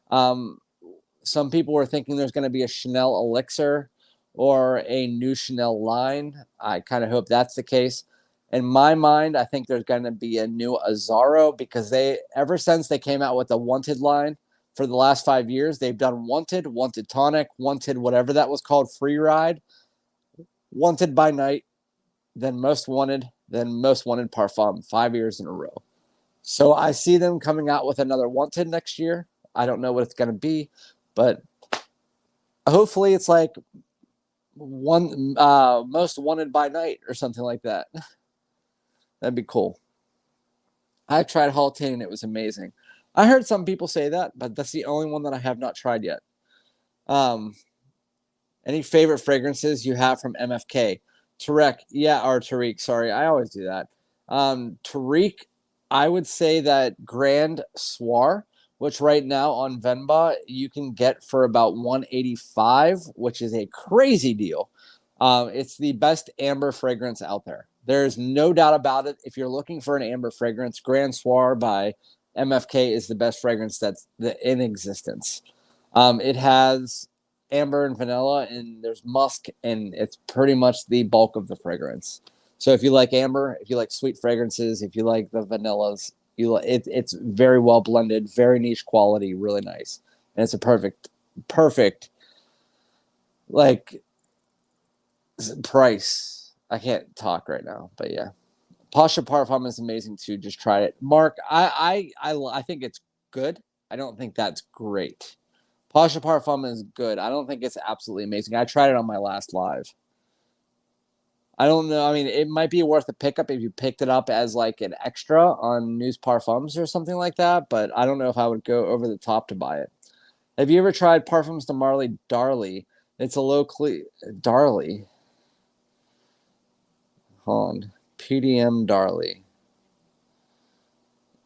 Some people were thinking there's going to be a Chanel Elixir or a new Chanel line. I kind of hope that's the case. In my mind, I think there's going to be a new Azzaro because ever since they came out with the Wanted line, for the last 5 years. They've done Wanted, Wanted Tonic, Wanted whatever that was called, Free Ride, Wanted by Night, then Most Wanted, then Most Wanted Parfum, 5 years in a row. So I see them coming out with another Wanted next year. I don't know what it's going to be, but hopefully it's like Most Wanted by Night or something like that. That'd be cool. I tried Haltane and it was amazing. I heard some people say that, but that's the only one that I have not tried yet. Any favorite fragrances you have from MFK? Tariq, sorry, I always do that. Tariq, I would say that Grand Soir, which right now on Venba you can get for about $185, which is a crazy deal. It's the best amber fragrance out there. There's no doubt about it. If you're looking for an amber fragrance, Grand Soir by MFK is the best fragrance that's in existence. It has amber and vanilla, and there's musk, and it's pretty much the bulk of the fragrance. So if you like amber, if you like sweet fragrances, if you like the vanillas, it's very well blended, very niche quality, really nice, and it's a perfect like price. I can't talk right now, but yeah, Pasha Parfum is amazing too. Just try it, Mark. I think it's good. I don't think that's great. Pasha Parfum is good. I don't think it's absolutely amazing. I tried it on my last live. I don't know. I mean, it might be worth a pickup if you picked it up as like an extra on News Parfums or something like that, but I don't know if I would go over the top to buy it. Have you ever tried Parfums de Marly Darly? It's a Darly. Hold on. PDM Darly.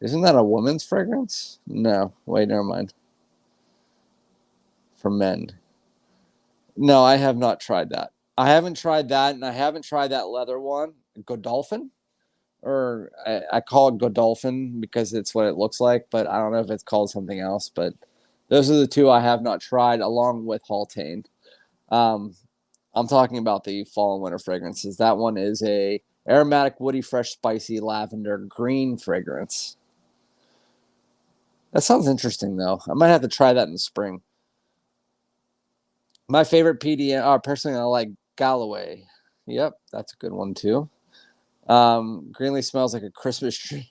Isn't that a woman's fragrance? No. Wait, never mind. For men. No, I have not tried that. I haven't tried that, and I haven't tried that leather one, Godolphin, or I call it Godolphin because it's what it looks like, but I don't know if it's called something else. But those are the two I have not tried, along with Haltane. I'm talking about the fall and winter fragrances. That one is a aromatic, woody, fresh, spicy, lavender, green fragrance. That sounds interesting, though. I might have to try that in the spring. My favorite PDM, personally, I like Galloway. Yep, that's a good one, too. Greenleaf smells like a Christmas tree.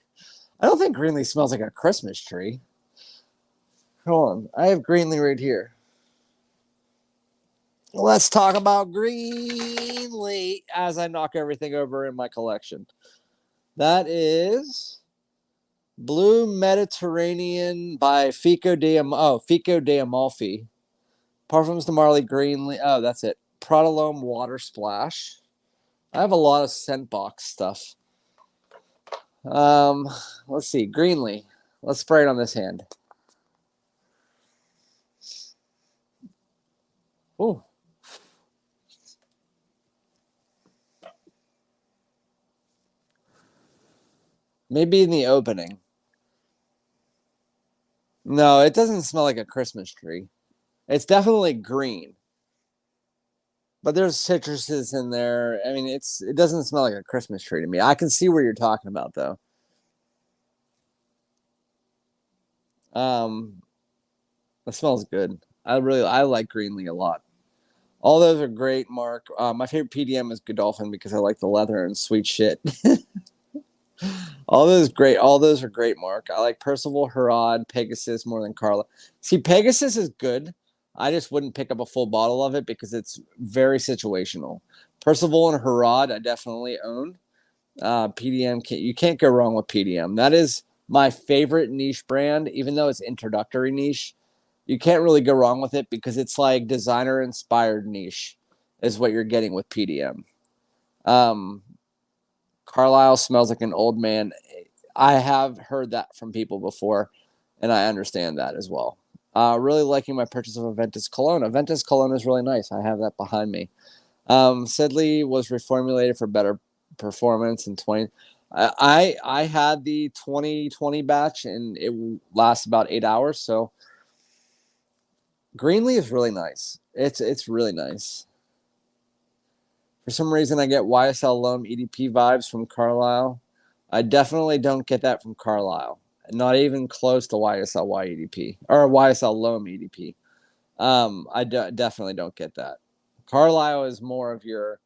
I don't think Greenleaf smells like a Christmas tree. Hold on. I have Greenleaf right here. Let's talk about Greenleaf as I knock everything over in my collection. That is Blue Mediterranean by Fico de Amalfi. Parfums de Marly Greenleaf. Oh, that's it. Prodalome Water Splash. I have a lot of scent box stuff. Let's see. Greenleaf. Let's spray it on this hand. Ooh. Maybe in the opening. No, it doesn't smell like a Christmas tree. It's definitely green. But there's citruses in there. I mean, it doesn't smell like a Christmas tree to me. I can see where you're talking about, though. It smells good. I like Greenleaf a lot. All those are great, Mark. My favorite PDM is Godolphin because I like the leather and sweet shit. All those are great, Mark. I like Percival, Herod, Pegasus more than Carla. See, Pegasus is good. I just wouldn't pick up a full bottle of it because it's very situational. Percival and Herod, I definitely own. PDM, you can't go wrong with PDM. That is my favorite niche brand, even though it's introductory niche. You can't really go wrong with it because it's like designer-inspired niche is what you're getting with PDM. Carlisle smells like an old man. I have heard that from people before, and I understand that as well. Really liking my purchase of Aventus Cologne. Aventus Cologne is really nice. I have that behind me. Sidley was reformulated for better performance in 20. I had the 2020 batch, and it lasts about 8 hours. So Greenleaf is really nice. It's really nice. For some reason, I get YSL Loam EDP vibes from Carlisle. I definitely don't get that from Carlisle. Not even close to YSL EDP or YSL Loam EDP. Definitely don't get that. Carlisle is more of your,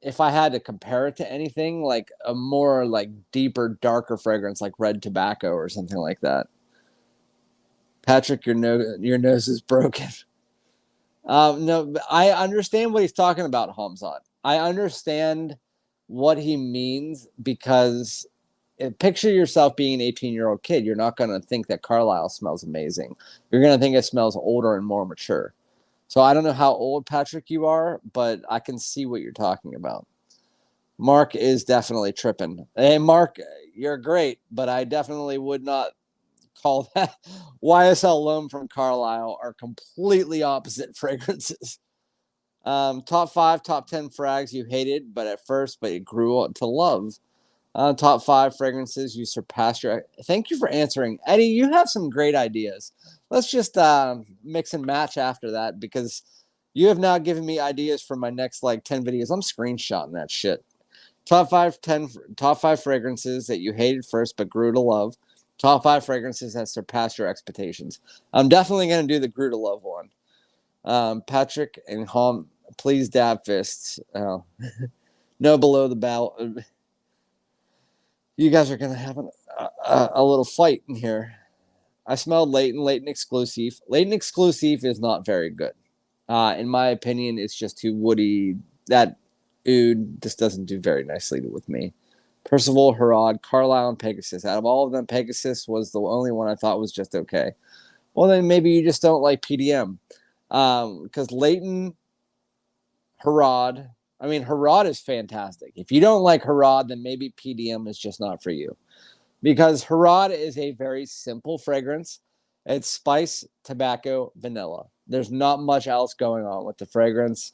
if I had to compare it to anything, like a more like deeper, darker fragrance like red tobacco or something like that. Patrick, your nose is broken. No, I understand what he's talking about, Hamzat. I understand what he means because picture yourself being an 18-year-old kid. You're not going to think that Carlisle smells amazing. You're going to think it smells older and more mature. So I don't know how old, Patrick, you are, but I can see what you're talking about. Mark is definitely tripping. Hey, Mark, you're great, but I definitely would not call that. YSL Loam from Carlisle are completely opposite fragrances. Top 5, top 10 frags you hated, but at first, but you grew to love. Top 5 fragrances you surpassed your. Thank you for answering, Eddie. You have some great ideas. Let's just mix and match after that because you have now given me ideas for my next like 10 videos. I'm screenshotting that shit. Top 5 fragrances that you hated first but grew to love. Top 5 fragrances that surpassed your expectations. I'm definitely going to do the grew to love one. Patrick and Hom, please dab fists. Oh. No below the belt. You guys are going to have a little fight in here. I smelled Leighton Exclusive. Leighton Exclusive is not very good. In my opinion, it's just too woody. That oud just doesn't do very nicely with me. Percival, Herod, Carlisle, and Pegasus. Out of all of them, Pegasus was the only one I thought was just okay. Well, then maybe you just don't like PDM. Because Leighton, Herod, Herod is fantastic. If you don't like Herod, then maybe PDM is just not for you. Because Herod is a very simple fragrance. It's spice, tobacco, vanilla. There's not much else going on with the fragrance.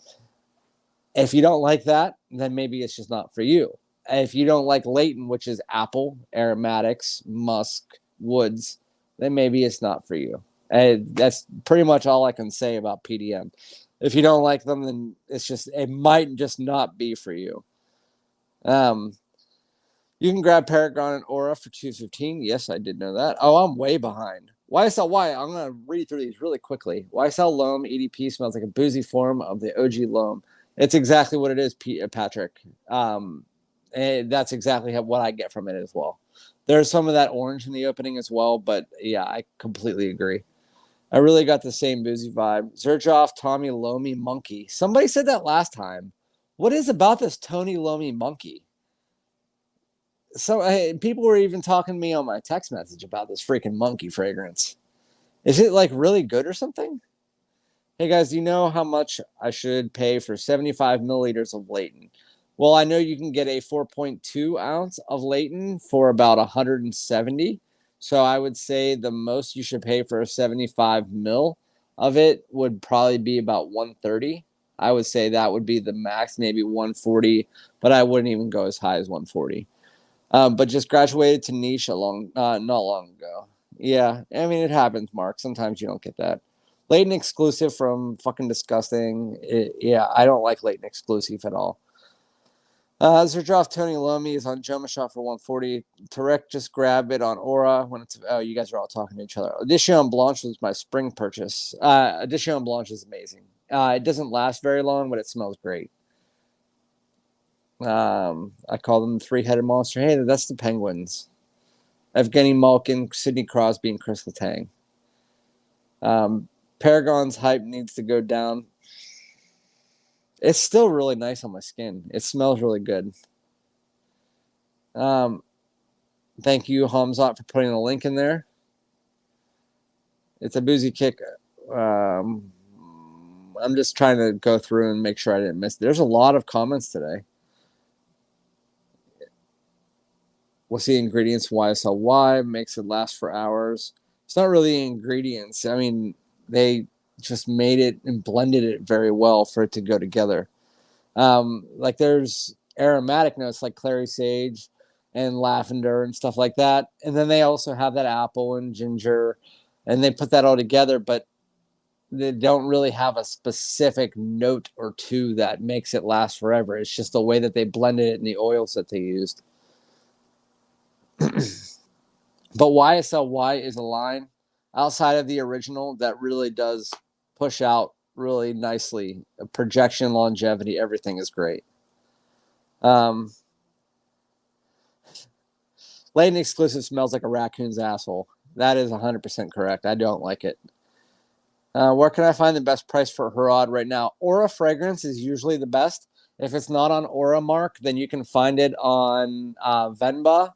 If you don't like that, then maybe it's just not for you. If you don't like Leighton, which is apple, aromatics, musk, woods, then maybe it's not for you. That's pretty much all I can say about PDM. If you don't like them, then it might just not be for you. You can grab Paragon and Aura for $215. Yes, I did know that. Oh, I'm way behind. YSL, I'm going to read through these really quickly. YSL Loam EDP smells like a boozy form of the OG Loam. It's exactly what it is, Patrick. And that's exactly what I get from it as well. There's some of that orange in the opening as well, but yeah, I completely agree. I really got the same boozy vibe. Xerjoff, Tommy Lomi Monkey. Somebody said that last time. What is about this Tony Lomi Monkey? So people were even talking to me on my text message about this freaking monkey fragrance. Is it like really good or something? Hey guys, do you know how much I should pay for 75 milliliters of Leighton? Well, I know you can get a 4.2 ounce of Leighton for about 170. So I would say the most you should pay for a 75 mil of it would probably be about 130. I would say that would be the max, maybe 140, but I wouldn't even go as high as 140. But just graduated to niche not long ago. Yeah, it happens, Mark. Sometimes you don't get that. Leighton Exclusive from fucking disgusting. I don't like Leighton Exclusive at all. Xerjoff Tony Lomi is on Jomashot for 140. Tarek, just grab it on Aura when it's. Oh, you guys are all talking to each other. Edition Blanche was my spring purchase. Edition Blanche is amazing. It doesn't last very long, but it smells great. I call them the three-headed monster. Hey, that's the Penguins. Evgeny Malkin, Sidney Crosby, and Chris Letang. Paragon's hype needs to go down. It's still really nice on my skin. It smells really good. Thank you, Hamzat, for putting a link in there. It's a boozy kick. I'm just trying to go through and make sure I didn't miss it. There's a lot of comments today. What's the ingredients? YSLY makes it last for hours. It's not really ingredients. They just made it and blended it very well for it to go together. Like there's aromatic notes like clary sage and lavender and stuff like that. And then they also have that apple and ginger, and they put that all together, but they don't really have a specific note or two that makes it last forever. It's just the way that they blended it in the oils that they used. But YSL White is a line outside of the original that really does push out really nicely. Projection, longevity, everything is great. Layton exclusive smells like a raccoon's asshole. That is 100% correct. I don't like it. Where can I find the best price for Harrod right now? Aura fragrance is usually the best. If it's not on Aura Mark, then you can find it on Venba,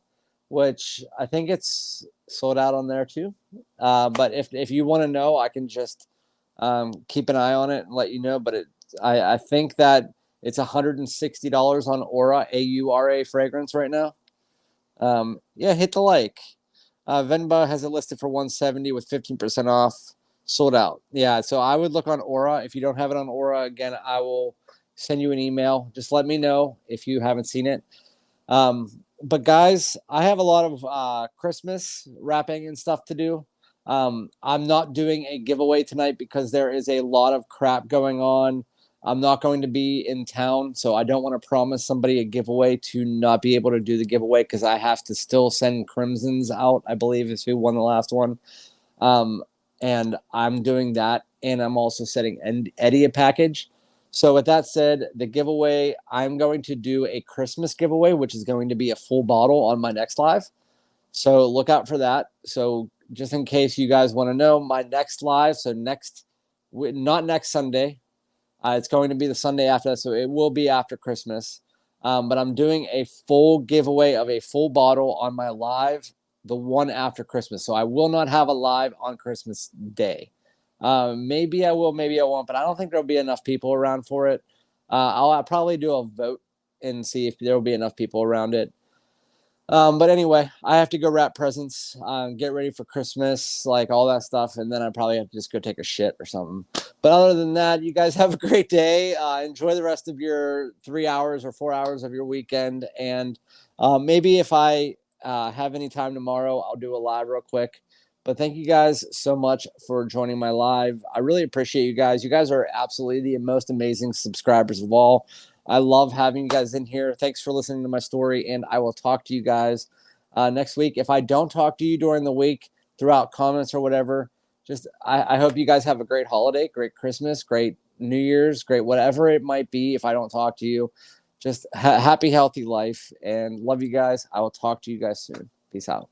which I think it's sold out on there too. But if you want to know, I can just keep an eye on it and let you know. But I think that it's $160 on Aura, AURA fragrance right now. Yeah, hit the like. Venba has it listed for $170 with 15% off. Sold out. Yeah, so I would look on Aura. If you don't have it on Aura, again, I will send you an email. Just let me know if you haven't seen it. But guys, I have a lot of Christmas wrapping and stuff to do. I'm not doing a giveaway tonight because there is a lot of crap going on. I'm not going to be in town, so I don't want to promise somebody a giveaway to not be able to do the giveaway because I have to still send Crimsons out, I believe is who won the last one. And I'm doing that, and I'm also sending Eddie a package. So with that said, the giveaway, I'm going to do a Christmas giveaway, which is going to be a full bottle on my next live. So look out for that. So just in case you guys want to know, my next live, so not next Sunday, it's going to be the Sunday after that, so it will be after Christmas. But I'm doing a full giveaway of a full bottle on my live, the one after Christmas. So I will not have a live on Christmas Day. Maybe I will, maybe I won't, but I don't think there'll be enough people around for it. I'll probably do a vote and see if there will be enough people around it. But anyway, I have to go wrap presents, get ready for Christmas, like all that stuff, and then I probably have to just go take a shit or something. But other than that, you guys have a great day. Enjoy the rest of your 3 hours or 4 hours of your weekend. And maybe if I have any time tomorrow, I'll do a live real quick. But thank you guys so much for joining my live. I really appreciate you guys. You guys are absolutely the most amazing subscribers of all. I love having you guys in here. Thanks for listening to my story, and I will talk to you guys next week. If I don't talk to you during the week, throughout comments or whatever, just I hope you guys have a great holiday, great Christmas, great New Year's, great whatever it might be. If I don't talk to you, just happy, healthy life, and love you guys. I will talk to you guys soon. Peace out.